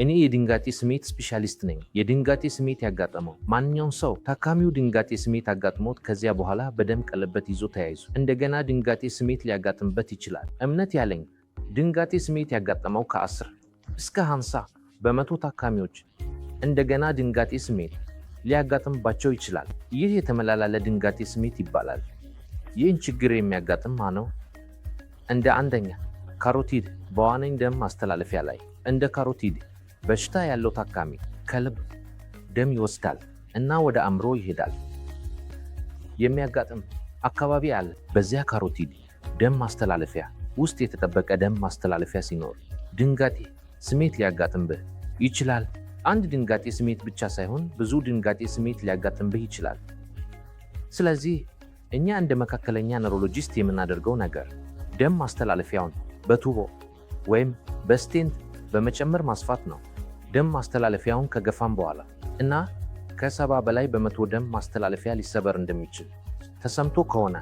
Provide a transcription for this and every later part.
እኔ የድንጋጤ ስሜት ስፔሻሊስት ነኝ። የድንጋጤ ስሜት ያጋጠመው ማንኛውም ሰው ታካሚው ድንጋጤ ስሜት አጋጥሞት ከዚያ በኋላ በደም ቀለበት ይዞ ተያይዞ እንደገና ድንጋጤ ስሜት ሊያጋጥምበት ይችላል። እምነት ያለኝ ድንጋጤ ስሜት ያጋጠመው ከ10 እስከ 50 በመቶ ታካሚዎች እንደገና ድንጋጤ ስሜት ሊያጋጥምባቸው ይችላል። ይህ የተመላላለ ድንጋጤ ስሜት ይባላል። ይህን ችግር የሚያጋጥም ማነው? እንደ አንደኛ ካሮቲድ በዋነኝ ደም ማስተላለፊያ ላይ እንደ ካሮቲድ በሽታ ያለው ታካሚ ከልብ ደም ይወስዳል እና ወደ አእምሮ ይሄዳል። የሚያጋጥም አካባቢ አለ። በዚያ ካሮቲድ ደም ማስተላለፊያ ውስጥ የተጠበቀ ደም ማስተላለፊያ ሲኖር ድንጋጤ ስሜት ሊያጋጥምብህ ይችላል። አንድ ድንጋጤ ስሜት ብቻ ሳይሆን ብዙ ድንጋጤ ስሜት ሊያጋጥምብህ ይችላል። ስለዚህ እኛ እንደ መካከለኛ ኒውሮሎጂስት የምናደርገው ነገር ደም ማስተላለፊያውን በቱቦ ወይም በስቴንት በመጨመር ማስፋት ነው። ደም ማስተላለፊያውን ከገፋም በኋላ እና ከ70 በላይ በመቶ ደም ማስተላለፊያ ሊሰበር እንደሚችል ተሰምቶ ከሆነ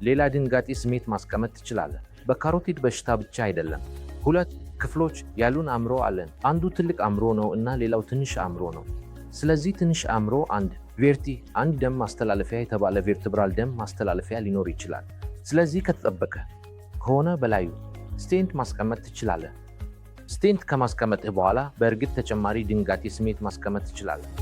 ሌላ ድንጋጤ ስሜት ማስቀመጥ ትችላለህ። በካሮቲድ በሽታ ብቻ አይደለም። 2 ክፍሎች ያሉን አእምሮ አለን። አንዱ ትልቅ አእምሮ ነው እና ሌላው ትንሽ አእምሮ ነው። ስለዚህ ትንሽ አእምሮ አንድ ደም ማስተላለፊያ የተባለ ቬርትብራል ደም ማስተላለፊያ ሊኖር ይችላል። ስለዚህ ከተጠበቀ ከሆነ በላዩ ስቴንት ማስቀመጥ ትችላለህ። ስቴንት ከማስቀመጥህ በኋላ በእርግጥ ተጨማሪ ድንጋጤ ስሜት ማስቀመጥ ትችላለህ።